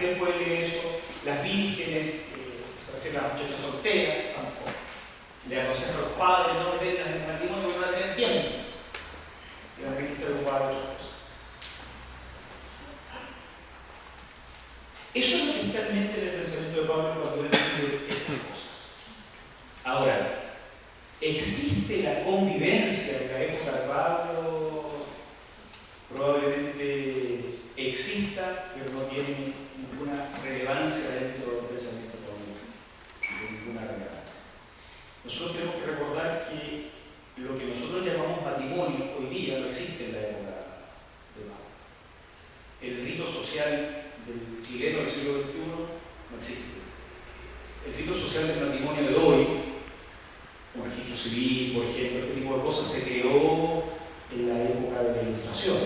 Ustedes pueden leer eso. Las vírgenes, se refiere a las muchachas solteras, tampoco. Le aconsejo a los padres no meterlas en el matrimonio porque no van a tener tiempo. Y van a tener que estar ocupadas de otras cosas. Eso es lo que está en mente en el pensamiento de Pablo cuando él dice estas cosas. Ahora, ¿existe la convivencia de la época de Pablo? Probablemente exista, pero no tiene ninguna relevancia dentro del pensamiento de Pablo. Ninguna relevancia. Nosotros tenemos que recordar que lo que nosotros llamamos matrimonio hoy día no existe en la época de Pablo. El rito social del chileno del siglo XXI no existe. El rito social del matrimonio de hoy, un registro civil, por ejemplo, este tipo de cosas se creó en la época de la Ilustración.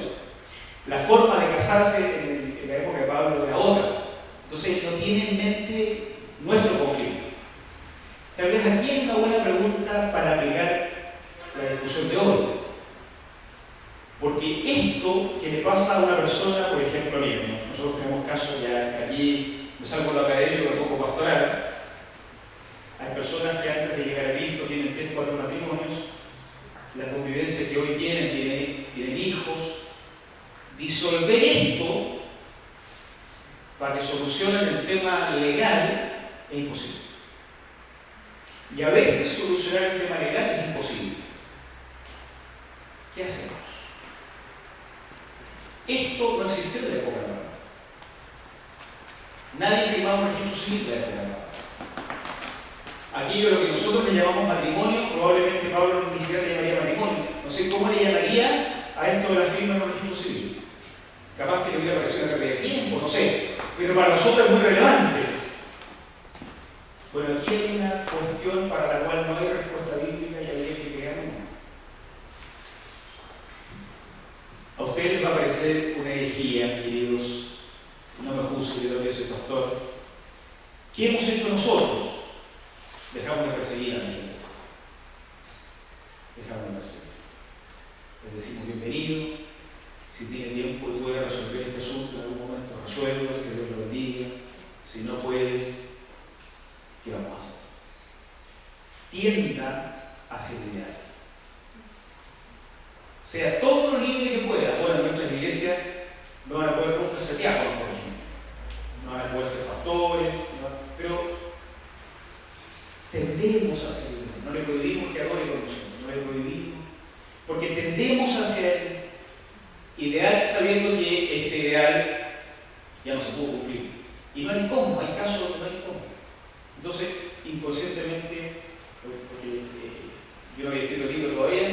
La forma de casarse en la época de Pablo era otra. Entonces no tiene en mente nuestro conflicto. Tal vez aquí hay una buena pregunta para aplicar la discusión de hoy. Porque esto que le pasa a una persona, por ejemplo, mira, nosotros tenemos casos ya aquí, me salgo de lo académico, un poco pastoral. Hay personas que antes de llegar a Cristo tienen 3 o 4 matrimonios, la convivencia que hoy tienen hijos. Disolver esto para que solucionen el tema legal es imposible. Y a veces solucionar el tema legal es imposible. ¿Qué hacemos? Esto no existió en la época de Pablo. Nadie firmaba un registro civil de la época de Pablo. Aquello lo que nosotros le llamamos matrimonio, probablemente Pablo ni siquiera le llamaría matrimonio. No sé cómo le llamaría a esto de la firma en un registro civil. Capaz que le hubiera parecido una pérdida de tiempo, no sé. Pero para nosotros es muy relevante. Bueno, aquí hay una cuestión para la cual no hay respuesta bíblica y habría que crear una. A ustedes les va a parecer una herejía, queridos, no me juzguen, yo todavía soy pastor. ¿Qué hemos hecho nosotros? Dejamos de perseguir a la gente. Dejamos de perseguir. Les decimos bienvenido. Si tiene tiempo y puede resolver este asunto en algún momento, resuelva, que Dios lo bendiga. Si no puede, ¿qué vamos a hacer? Tienda hacia el ideal. Sea todo lo libre que pueda. Bueno, en nuestras iglesias no van a poder ser diáconos, por ejemplo. No van a poder ser pastores, pero tendemos hacia el ideal. No le prohibimos que adore con nosotros, no le prohibimos. Porque tendemos hacia el ideal sabiendo que este ideal ya no se pudo cumplir. Y no hay cómo, hay casos donde no hay cómo. Entonces, inconscientemente, porque yo no había escrito el libro todavía,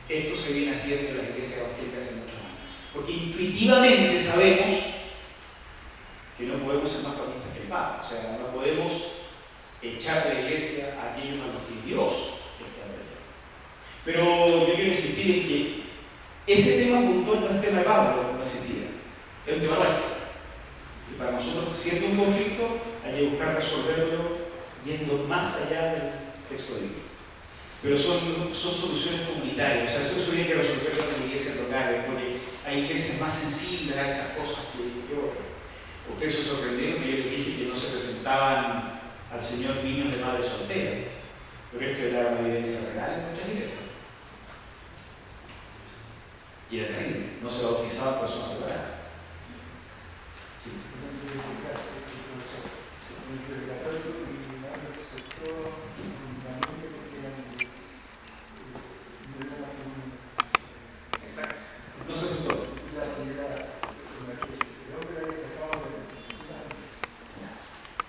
esto se viene haciendo en las iglesias evangélicas hace muchos años. Porque intuitivamente sabemos que no podemos ser más papistas que el Papa. O sea, no podemos echar de la iglesia a aquellos a los que Dios está trayendo. Pero yo quiero insistir en que ese tema puntual no es tema de Pablo, no existía. Es un tema nuestro. Y para nosotros, siendo un conflicto, hay que buscar resolverlo yendo más allá del texto bíblico. Pero son soluciones comunitarias. O sea, eso tiene que resolverlo en iglesias locales, porque hay iglesias más sensibles a estas cosas que otras. Ustedes se sorprendieron que yo les dije que no se presentaban al Señor niños de madres solteras. Pero esto era una evidencia real en muchas iglesias. Y era terrible, no se bautizaban personas separadas. Sí. Exacto. No se aceptó.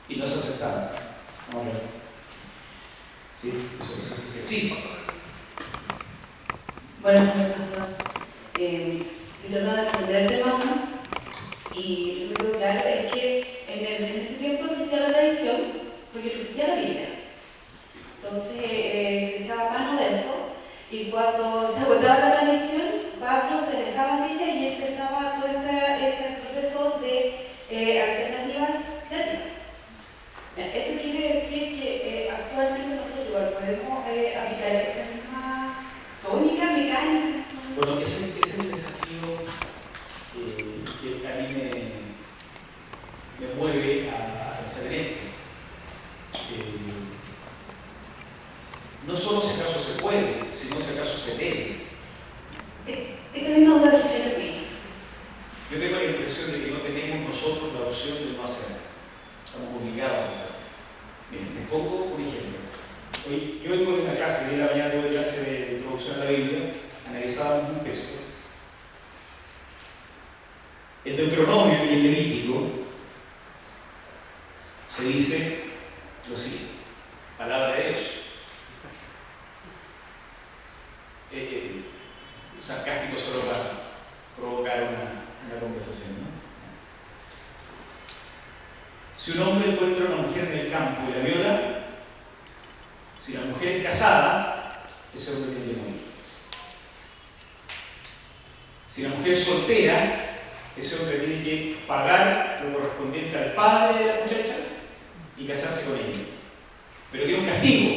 Y no se aceptaba. Sí, eso sí. Bueno, estoy tratando de entender el tema, ¿no? Y lo que quedó claro es que en ese tiempo existía la tradición, porque no existía la Biblia. Entonces se echaba mano de eso, y cuando se agotaba la tradición, Pablo se alejaba de ella y empezaba todo este proceso de alternativas creativas. Eso quiere decir que actualmente nosotros igual podemos aplicar esa misma tónica, mecánica. Bueno, ese es el desafío que a mí mueve a pensar en esto. No solo si acaso se puede, sino si acaso se debe. Esa misma duda que genera mí. Yo tengo la impresión de que no tenemos nosotros la opción de no hacerlo. Estamos obligados a hacerlo. Miren, les pongo un ejemplo. Hoy, yo vengo de una clase, de la mañana tuve clase de introducción a la Biblia, analizábamos un texto. En Deuteronomio y en Levítico se dice lo siguiente: palabra de Dios. Sarcástico solo para provocar una conversación, ¿no? Si un hombre encuentra a una mujer en el campo y la viola, si la mujer es casada, ese hombre tiene que morir. Si la mujer es soltera, ese hombre tiene que pagar lo correspondiente al padre de la muchacha y casarse con ella. Pero tiene un castigo.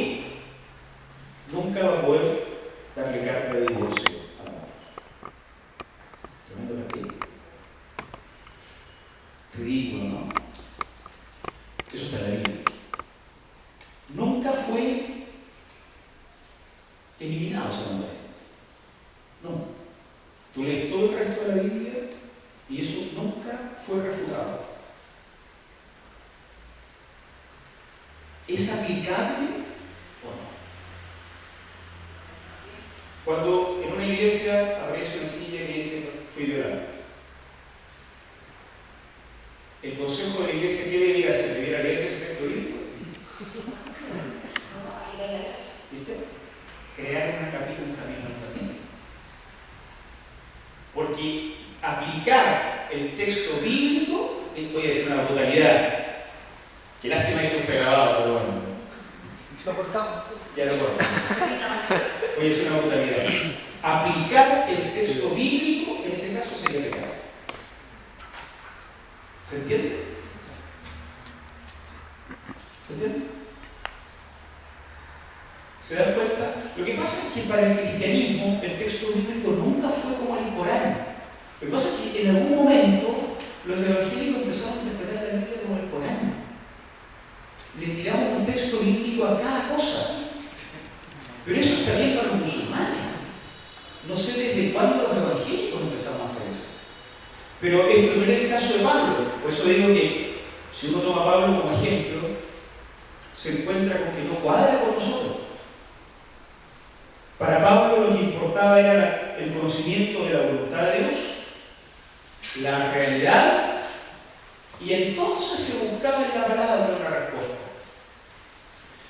Nunca va a poder darle carta de divorcio a la mujer. Tremendo castigo. Ridículo, ¿no? Eso está en la Biblia. Nunca fue eliminado ese nombre. Nunca. Tú lees todo el resto de la Biblia y eso nunca fue refutado. ¿Es aplicable o no? Cuando en una iglesia aparece una chiquilla que dice, fui violada, el consejo de la iglesia, ¿qué debería hacer? ¿Debería leer ese texto bíblico? ¿Viste? Crear un camino. Porque aplicar el texto bíblico, voy a decir una brutalidad. Qué lástima que esto esté grabado, pero bueno. ¿Lo cortamos? Ya lo cortamos. Voy a decir una brutalidad. Aplicar el texto bíblico, en ese caso, sería pecado. ¿Se entiende? ¿Se entiende? ¿Se dan cuenta? Lo que pasa es que para el cristianismo el texto bíblico nunca fue como el Corán. Lo que pasa es que en algún momento los evangélicos empezaron a interpretar la Biblia como el Corán. Le tiramos un texto bíblico a cada cosa. Pero eso está bien para los musulmanes. No sé desde cuándo los evangélicos empezaron a hacer eso. Pero esto no era el caso de Pablo. Por eso digo que si uno toma a Pablo como ejemplo, se encuentra con que no cuadra con nosotros. Para Pablo lo que importaba era el conocimiento de la voluntad de Dios, la realidad, y entonces se buscaba en la palabra una respuesta.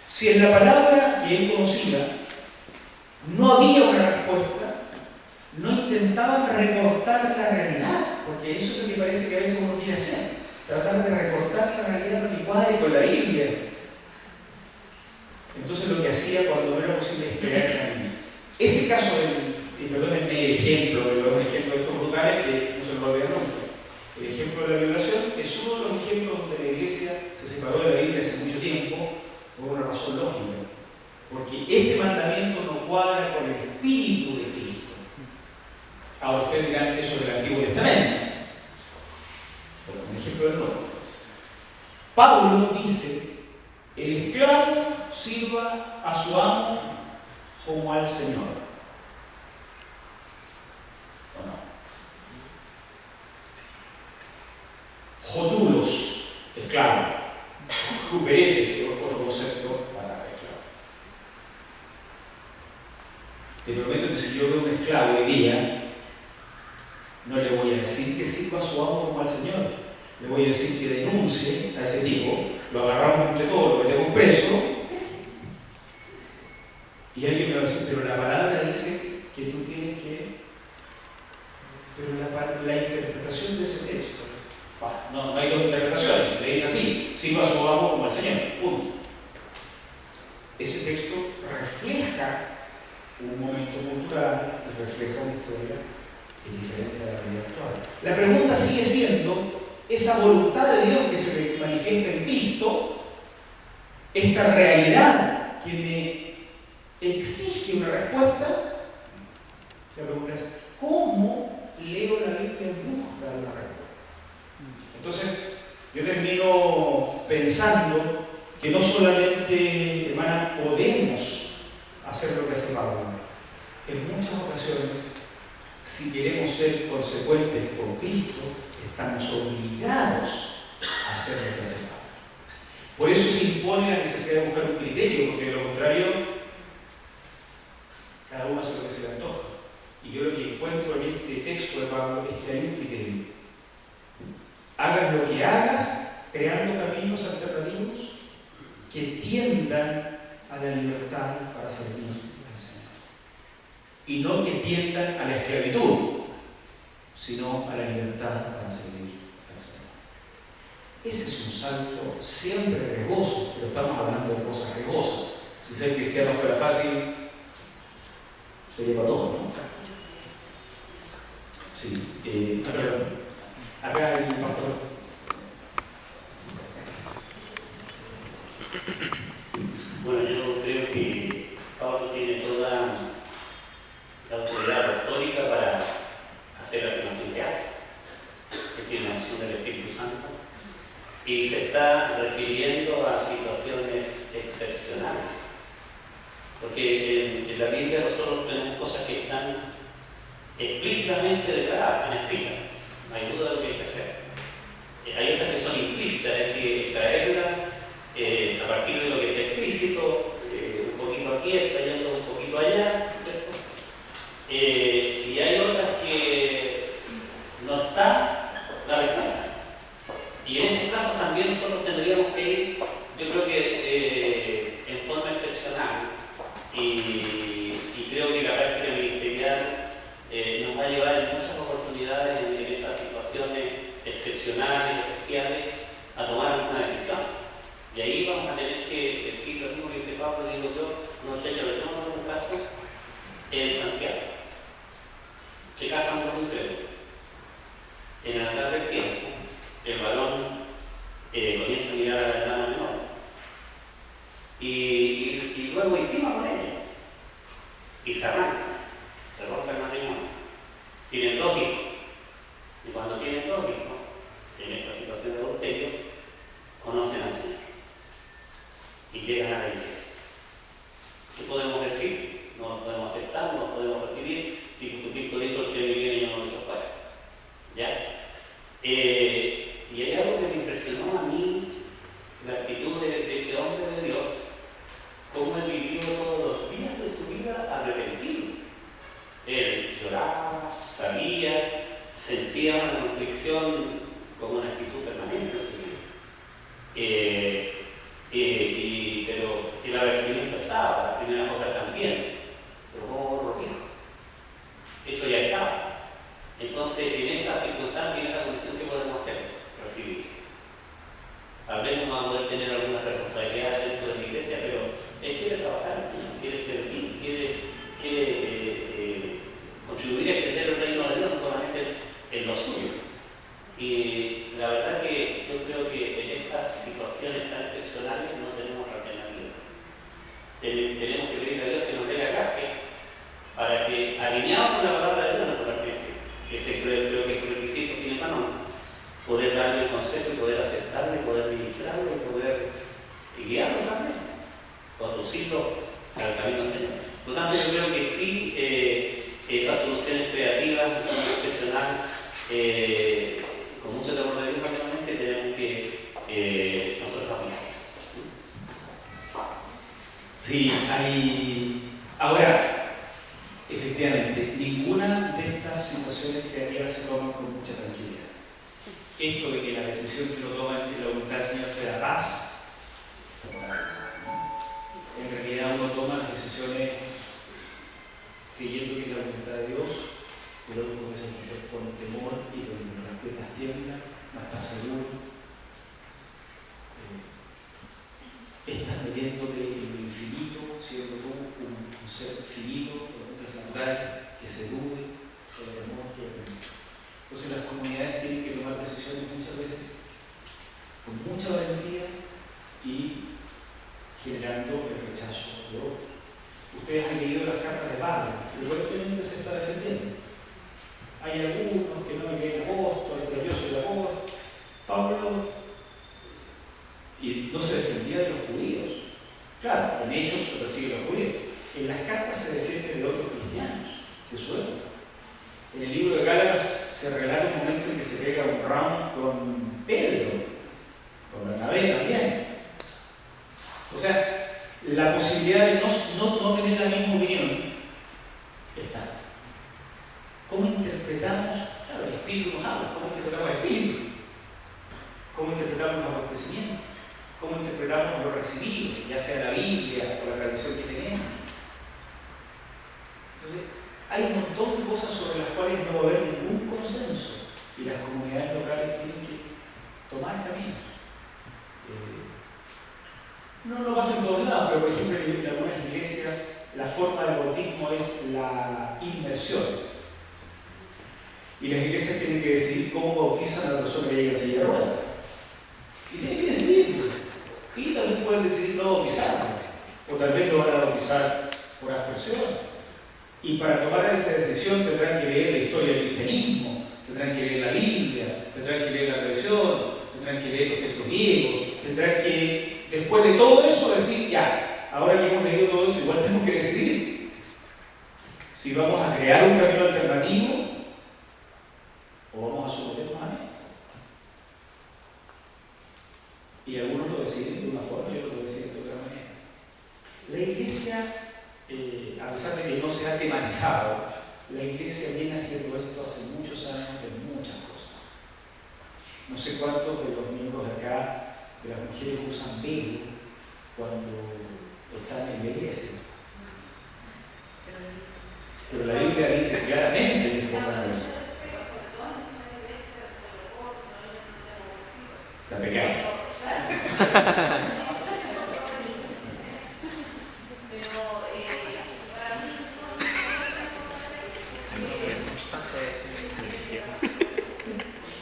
Si en la palabra que él conocía no había una respuesta, no intentaban recortar la realidad, porque eso es lo que parece que a veces uno quiere hacer, tratar de recortar la realidad para que cuadre con la Biblia. Entonces lo que hacía cuando no era posible es crear caminos. Ese caso, y perdónenme el ejemplo, pero un ejemplo de estos brutales que no se lo olvida nunca. El ejemplo de la violación es uno de los ejemplos donde la iglesia se separó de la Biblia hace mucho tiempo por una razón lógica. Porque ese mandamiento no cuadra con el espíritu de Cristo. Ahora ustedes dirán, eso es del Antiguo Testamento. Pero un ejemplo del Nuevo. Pablo dice, el esclavo sirva a su amo como al Señor. ¿O no? Jotulos, esclavo. Juperetes, otro concepto para esclavo. Te prometo que si yo veo un esclavo hoy día, no le voy a decir que sirva a su amo como al Señor. Le voy a decir que denuncie a ese tipo, lo agarramos entre todos, lo metemos preso. Y alguien me va a decir, pero la palabra dice que tú tienes que... Pero la interpretación de ese texto, no hay dos interpretaciones, le dice así, sirva a su amo como al Señor, punto. Ese texto refleja un momento cultural y refleja una historia que es diferente a la realidad actual. La pregunta sigue siendo, esa voluntad de Dios que se manifiesta en Cristo, esta realidad que me exige una respuesta, la pregunta es, ¿cómo leo la Biblia en busca de una respuesta? Entonces, Yo termino pensando que no solamente, hermana, podemos hacer lo que hace Pablo. En muchas ocasiones, si queremos ser consecuentes con Cristo, estamos obligados a hacer lo que hace Pablo. Por eso se impone la necesidad de buscar un criterio, porque de lo contrario, cada uno hace lo que se le antoja. Y yo lo que encuentro en este texto de Pablo es que hay un criterio. Hagas lo que hagas, creando caminos alternativos que tiendan a la libertad para servir al Señor. Y no que tiendan a la esclavitud, sino a la libertad para servir al Señor. Ese es un salto siempre riesgoso, pero estamos hablando de cosas riesgosas. Si ser cristiano fuera fácil, sería para todos, ¿no? Sí, acá el pastor. Bueno, yo creo que Pablo tiene toda la autoridad apostólica para hacer la afirmación que hace. Él tiene la unción del Espíritu Santo y se está refiriendo a situaciones excepcionales. Porque en la Biblia nosotros tenemos cosas que están explícitamente declaradas, están escritas. No hay duda de lo que hay que hacer. Hay otras que son implícitas, hay que traerlas a partir de lo que está explícito, un poquito aquí, trayendo un poquito allá, ¿cierto? Y hay otras que no está la reclama. Y en esos casos también nosotros tendríamos que ir, yo creo que en forma excepcional, y creo que la práctica ministerial nos va a llevar en muchas oportunidades en esas situaciones excepcionales, especiales, a tomar alguna decisión. Y ahí vamos a tener que decir lo mismo que dice Pablo, digo yo, no sé, yo le tomo un caso en Santiago, que casan con un credo. En el andar del tiempo, el varón comienza a mirar a la hermana menor y luego intima con ella y se arranca, se rompe el matrimonio. Tienen 2 hijos y cuando tienen 2 hijos, en esa situación de adulterio, conocen al Señor y llegan a la iglesia. ¿Qué podemos decir? No nos podemos aceptar, no nos podemos recibir. Si Jesucristo dijo: el que viene yo no lo echo fuera. ¿Ya? Y hay algo que me impresionó a mí, la actitud de ese hombre de Dios, cómo él vivió todos los días de su vida arrepentido. Él lloraba, sabía, sentía una constricción como una actitud permanente en su vida. Pero el arrepentimiento estaba, las primeras horas también, pero ¿cómo lo dijo? Eso ya estaba. Entonces, en esa circunstancia, en esa condición, ¿qué podemos hacer? Recibir. Tal vez no vamos a poder tener alguna responsabilidad dentro de la iglesia, pero él quiere trabajar en el Señor, quiere servir, quiere contribuir a extender el reino de Dios, no solamente en lo suyo. Y la verdad que yo creo que en estas situaciones tan excepcionales no tenemos alternativa. Tenemos que pedir a Dios que nos dé la gracia para que, alineados con la palabra de Dios naturalmente, que ese creo que es un requisito sin embargo, poder darle el consejo y poder aceptarlo y poder ministrarlo y poder guiarlo también, conducirlo al camino del Señor. Por lo tanto, yo creo que sí, esas soluciones creativas, de forma excepcional, con mucho temor de Dios, naturalmente, tenemos que nosotros aplicar. Sí, hay. Ahora, efectivamente, ninguna de estas situaciones creativas se toman con mucha tranquilidad. Esto de que la decisión que lo toman y la voluntad del Señor te da paz, en realidad uno toma las decisiones creyendo que es la voluntad de Dios, pero luego que se con temor y con las piernas tiemblan, no estás seguro. Estás metiéndote en lo infinito, siendo tú un ser finito, natural, que se dude, que haya temor, que haya temor. Entonces las comunidades tienen que tomar decisiones muchas veces con mucha valentía y generando el rechazo de otros. Ustedes han leído las cartas de Pablo, frecuentemente se está defendiendo. Hay algunos que no me leen apóstol, pero yo soy apóstol. Pablo Y no se defendía de los judíos. Claro, en Hechos se persiguen los judíos. En las cartas se defiende de otros cristianos, de su época. En el libro de Gálatas se relata un momento en que se pega un round con Pedro, con Bernabé también. O sea, la posibilidad de no tener la misma opinión está. ¿Cómo interpretamos? Claro, el Espíritu nos habla. ¿Cómo interpretamos el Espíritu? ¿Cómo interpretamos los acontecimientos? ¿Cómo interpretamos lo recibido, ya sea la Biblia o la tradición que tenemos? Entonces, hay un montón de cosas sobre las cuales no va a haber ningún consenso y las comunidades locales tienen que tomar caminos. No pasa en todos lados, pero por ejemplo en algunas iglesias la forma de bautismo es la inmersión. Y las iglesias tienen que decidir cómo bautizan a la persona que llega en silla de ruedas. Y tienen que decidir. Y tal vez pueden decidir no bautizarlo. O tal vez lo van a bautizar por aspersión. Y para tomar esa decisión tendrán que leer la historia del cristianismo, tendrán que leer la Biblia, tendrán que leer la tradición, tendrán que leer los textos griegos, tendrán que, después de todo eso, decir, ya, ahora que hemos leído todo eso, igual tenemos que decidir si vamos a crear un camino alternativo o vamos a someternos a esto. Y algunos lo deciden de una forma y otros lo deciden de otra manera. La iglesia, a pesar de que no se ha tematizado, la iglesia viene haciendo esto hace muchos años en muchas cosas. No sé cuántos de los miembros de acá, de las mujeres, usan velo cuando están en la iglesia. Pero la Biblia dice claramente que se pongan velo. Está pecado.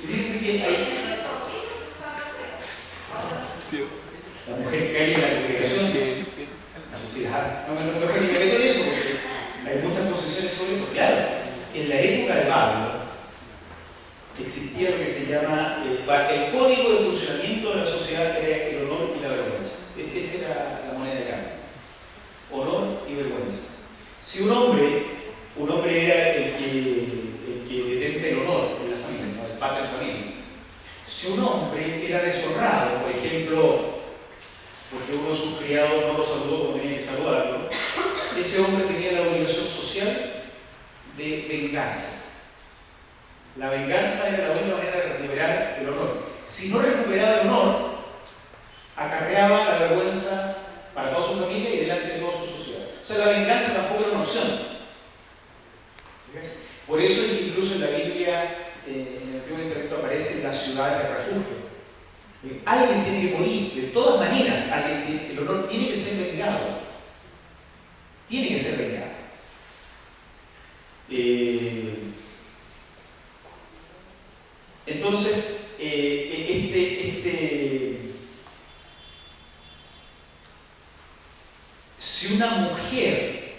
Fíjense que hay la mujer que hay en la congregación, no sé si mejor ni me meto en eso porque hay muchas posiciones sobre eso. Claro, en la época de Pablo existía lo que se llama el código de funcionamiento de la sociedad, era el honor y la vergüenza. Esa era la moneda de cambio. Honor y vergüenza. Si un hombre era el que detenta el honor en la familia, ¿no? El padre de familia. Si un hombre era deshonrado, por ejemplo, porque uno de sus criados no lo saludó como tenía que saludarlo, ese hombre tenía la obligación social de vengarse. La venganza era la única manera de recuperar el honor. Si no recuperaba el honor, acarreaba la vergüenza para toda su familia y delante de toda su sociedad. O sea, la venganza tampoco era una opción. Por eso es que incluso en la Biblia, en el Antiguo Testamento, aparece la ciudad de refugio. Alguien tiene que morir, de todas maneras, el honor tiene que ser vengado. Tiene que ser vengado. Entonces, si una mujer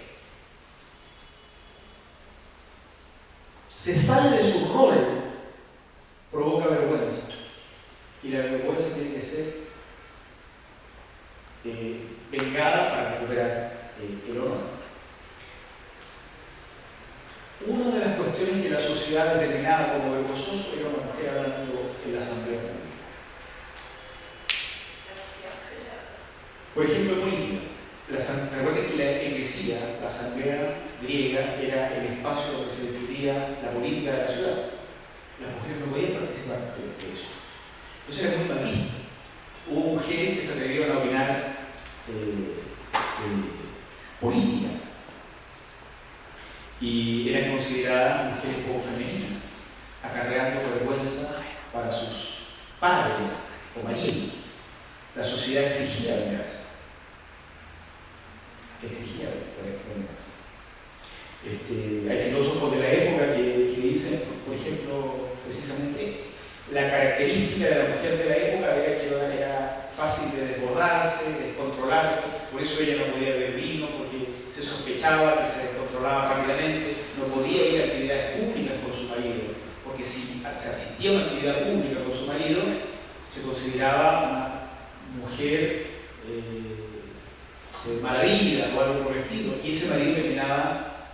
se sale de su rol, provoca vergüenza. Y la vergüenza tiene que ser vengada para recuperar el honor. Una de las cuestiones que la sociedad determinaba como vergonzoso era una mujer hablando en la asamblea pública. Por ejemplo, política. Recuerden que la eclesía, la asamblea griega, era el espacio donde se discutía la política de la ciudad. Las mujeres no podían participar de eso. Entonces era muy mal visto. Hubo mujeres que se atrevieron a opinar política y eran consideradas mujeres poco femeninas, acarreando vergüenza para sus padres o maridos. La sociedad exigía venganza. Hay filósofos de la época que dicen, por ejemplo, precisamente la característica de la mujer de la época era que era fácil de desbordarse, descontrolarse, por eso ella no podía beber vino, porque se sospechaba que se descontrolaba rápidamente, no podía ir a actividades públicas con su marido, porque si se asistía a una actividad pública con su marido, se consideraba una mujer de mala vida o algo por el estilo, y ese marido terminaba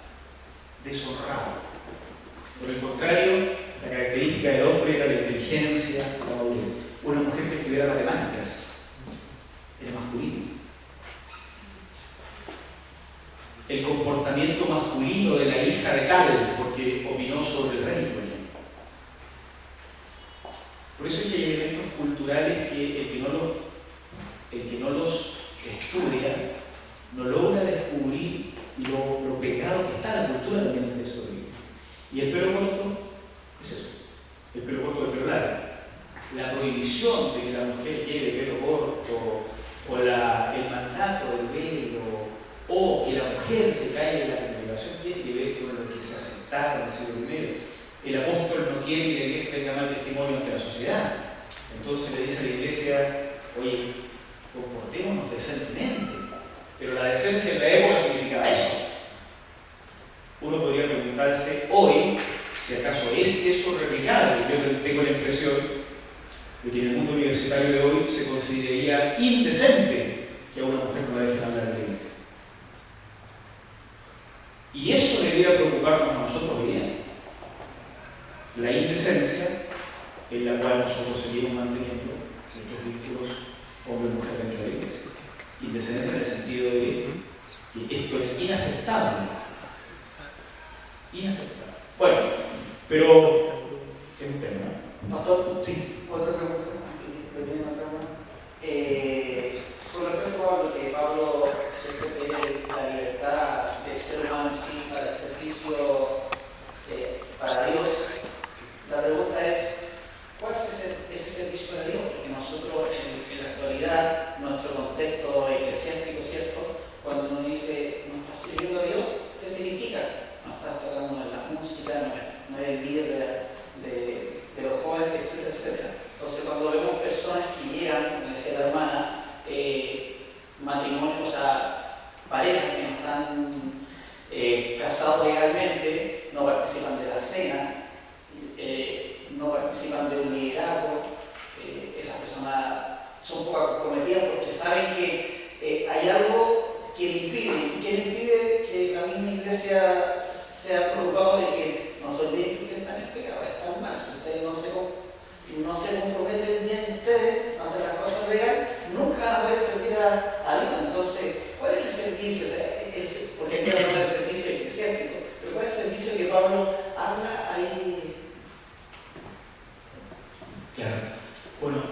deshonrado. Por el contrario, la característica del hombre era la inteligencia, la madurez. Una mujer que estudiara matemáticas era masculino. El comportamiento masculino de la hija de tal, porque opinó sobre el rey, por ejemplo. Por eso es que hay elementos culturales que el que no los estudia no logra descubrir lo pegado que está la cultura también en el texto bíblico. Y el pelo corto es eso, el pelo corto del pelo largo. La prohibición de que la mujer lleve pelo corto, o el mandato del velo, o que la mujer se caiga en la congregación, tiene que ver con lo que se aceptaba en el siglo I. El apóstol no quiere que la iglesia tenga mal testimonio ante la sociedad. Entonces le dice a la iglesia, oye, comportémonos decentemente. Pero la decencia en la época significaba eso. Uno podría preguntarse hoy si acaso es eso replicable. Yo tengo la impresión de que en el mundo universitario de hoy se consideraría indecente que a una mujer no la dejen hablar en la iglesia. Y eso debería preocuparnos a nosotros hoy día. La indecencia en la cual nosotros seguimos manteniendo nuestros vínculos hombre-mujer dentro de la iglesia. Indecencia en el sentido de que esto es inaceptable. Inaceptable. Bueno, pero es un tema. Pastor, Sí. otra pregunta. Con respecto a lo que Pablo siempre tiene la libertad del ser humano en sí para el servicio para Dios, la pregunta es, ¿cuál es ese servicio para Dios? Porque nosotros en la actualidad, nuestro contexto eclesiástico, ¿cierto? Cuando uno dice, ¿no estás sirviendo a Dios? ¿Qué significa? No estás tocando en la música, no eres líder de los jóvenes, etcétera, etcétera. Entonces, cuando vemos personas que llegan, como decía la hermana, matrimonios, o sea, parejas que no están casados legalmente, no participan de la cena, no participan de un liderazgo, esas personas son poco comprometidas porque saben que hay algo que le impide que la misma iglesia sea preocupada de que no se olviden que ustedes están en pecado, están mal. Si ustedes no se comprometen bien ustedes, no hacen las cosas legales, nunca van a poder servir a Dios. Entonces, ¿cuál es el servicio? Porque hay que hablar del servicio eclesiástico, pero ¿cuál es el servicio que Pablo habla ahí? Claro. Bueno,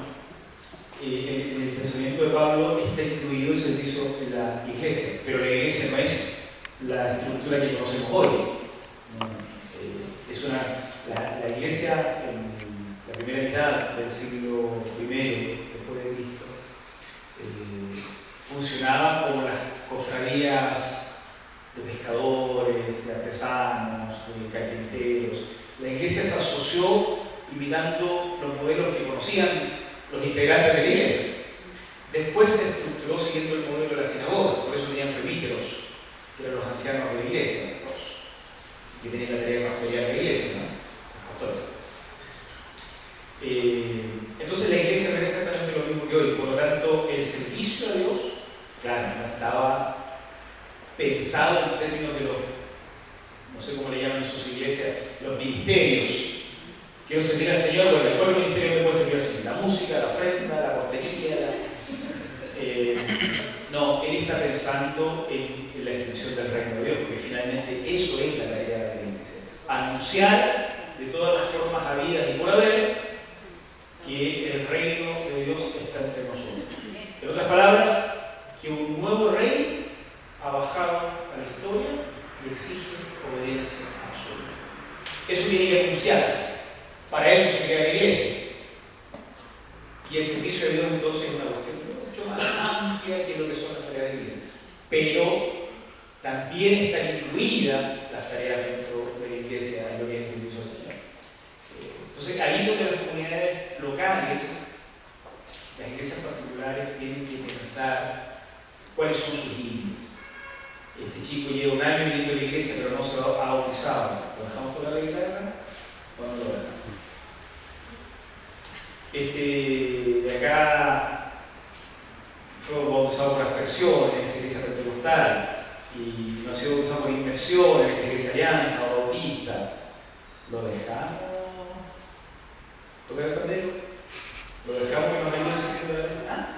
en el pensamiento de Pablo está incluido el servicio de la iglesia, pero la iglesia no es la estructura que conocemos hoy. La iglesia en la primera mitad del siglo I después de Cristo funcionaba como las cofradías de pescadores, de artesanos, de carpinteros. La iglesia se asoció imitando los modelos que conocían los integrantes de la iglesia. Después se estructuró siguiendo el modelo de la sinagoga, por eso tenían presbíteros, que eran los ancianos de la iglesia, que tenían la tarea pastoral de la iglesia, ¿no? Los pastores. Entonces la iglesia era exactamente lo mismo que hoy, por lo tanto el servicio a Dios, claro, no estaba pensado en términos de los, no sé cómo le llaman en sus iglesias, los ministerios. Quiero servir al Señor, bueno, ¿cuál ministerio me puede servir al Señor? La música, la ofrenda, la portería. No, él está pensando en la extensión del reino de Dios, porque finalmente eso es la tarea de la iglesia. Anunciar de todas las formas habidas y por haber que el reino de Dios está entre nosotros. En otras palabras, que un nuevo rey ha bajado a la historia y exige obediencia absoluta. Eso tiene que anunciarse. Para eso se crea la iglesia. Y el servicio de Dios entonces es una cuestión mucho más amplia que lo que son las tareas de la iglesia. Pero también están incluidas las tareas dentro de la iglesia en lo que es el servicio al Señor. Entonces, ahí donde las comunidades locales, las iglesias particulares, tienen que pensar cuáles son sus límites. Este chico lleva un año viniendo a la iglesia, pero no se ha bautizado. ¿Lo dejamos tocar la guitarra? ¿O no lo dejamos? De acá conversiones, iglesia pentecostal, y no ha sido usado por inmersión en esta iglesia alianza o bautista, lo dejamos. ¿Tocar el pandero? ¿Lo dejamos que nos ayude sirviendo la mesa? ¿Ah?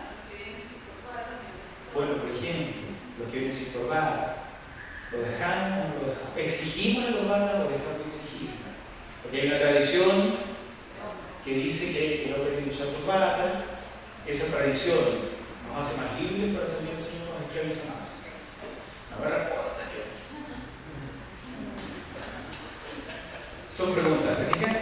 Bueno, por ejemplo, los que vienen sin corbata, ¿lo dejamos o no lo dejamos? ¿Exigimos la corbata o dejamos de exigir? Porque hay una tradición que dice que el hombre tiene que usar corbata. Esa tradición nos hace más libres para servir al Señor, nos esclaviza más. Ahora, son preguntas, ¿te fijas?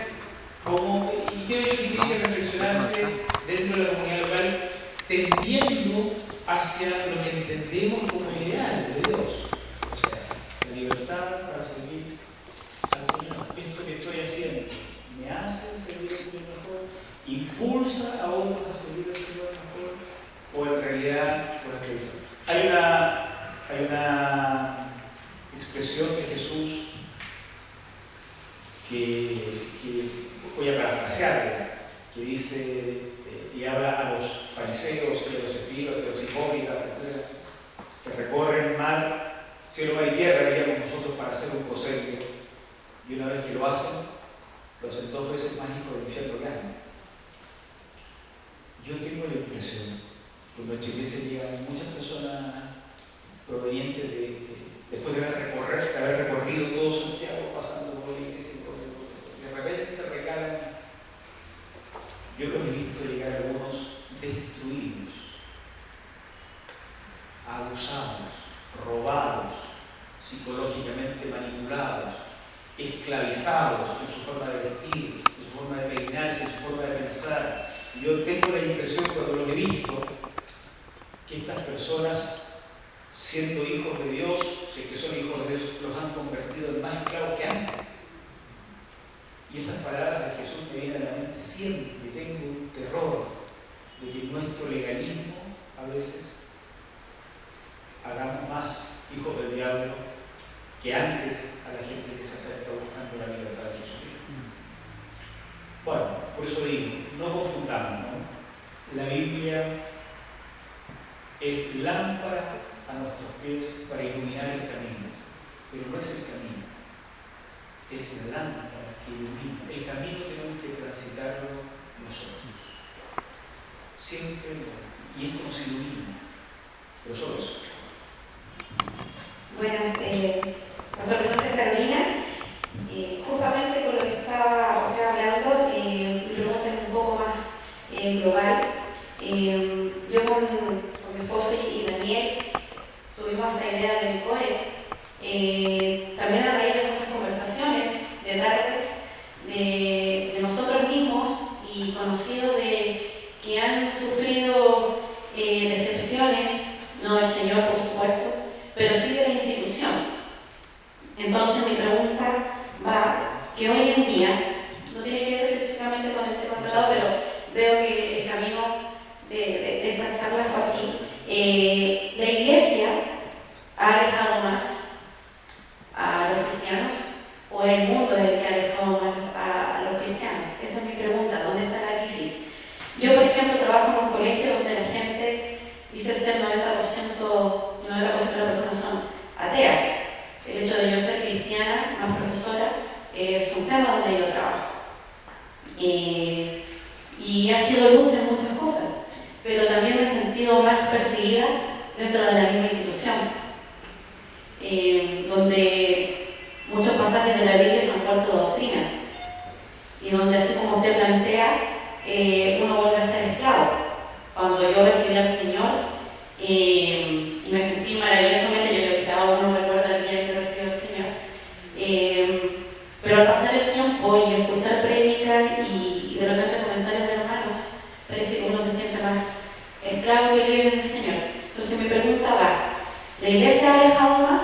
¿Y qué yo tiene que reflexionarse dentro de la comunidad local, tendiendo hacia lo que entendemos como el ideal de Dios? O sea, la libertad para servir al Señor. Esto que estoy haciendo me hace servir al Señor mejor, impulsa a otros a servir al Señor mejor, o en realidad por esclavizar. Hay una expresión de Jesús que voy a parafrasearla, que dice y habla a los fariseos y a los escribas, a los hipócritas, etc., que recorren mar, cielo, mar y tierra, diríamos nosotros, para hacer un prosélito, y una vez que lo hacen 2 veces más hijos del infierno que antes. Yo tengo la impresión que en nuestra iglesia llegan muchas personas provenientes después de haber recorrido todo Santiago, pasando por la iglesia, de repente recalan. Yo los he visto llegar algunos destruidos, abusados, robados, psicológicamente manipulados, esclavizados en su forma de vestir, en su forma de peinarse, en su forma de pensar. Yo tengo la impresión, cuando los he visto, que estas personas, siendo hijos de Dios, si es que son hijos de Dios, los han convertido en más esclavos que antes. Y esas palabras de Jesús me vienen a la mente siempre. Tengo un terror de que nuestro legalismo a veces hagamos más hijos del diablo que antes a la gente que se acerca buscando la libertad de Jesucristo. Bueno, por eso digo, no confundamos, ¿no? La Biblia es lámpara a nuestros pies para iluminar el camino, pero no es el camino, es la lámpara que ilumina. El camino tenemos que transitarlo nosotros. Siempre, y esto nos ilumina, pero solo eso. Buenas, nuestra pregunta es Carolina. Justamente con lo que estaba usted hablando, mi pregunta es un poco más global. Yo con mi esposo y Daniel tuvimos esta idea del CORE, también a raíz de muchas conversaciones de tardes de nosotros mismos y conocidos que han sufrido decepciones, no del Señor por supuesto, pero sí de la institución. Entonces mi pregunta va que hoy en día, no tiene que ver específicamente con el tema tratado, pero veo que el camino de esta charla fue así. La Iglesia ha alejado más a los cristianos, o el mundo es el que ha alejado más a los cristianos. Esa es mi pregunta, ¿dónde está la crisis? Yo, por ejemplo, trabajo en un colegio donde la gente dice ser 90% de las personas son ateas. El hecho de yo ser cristiana, más profesora, es un tema donde yo trabajo. Y ha sido lucha en muchas cosas, pero también me he sentido más perseguida dentro de la misma institución, donde muchos pasajes de la Biblia son cuarto doctrina, y donde, así como usted plantea, uno vuelve a ser esclavo. Cuando yo recibí al Señor, y me sentí maravillosamente, yo creo que cada uno recuerda el día en que recibió al Señor, pero al pasar el tiempo y escuchar prédicas y de repente comentarios de hermanos, parece que uno se siente más esclavo que libre en el Señor. Entonces mi pregunta va, ¿la Iglesia ha alejado más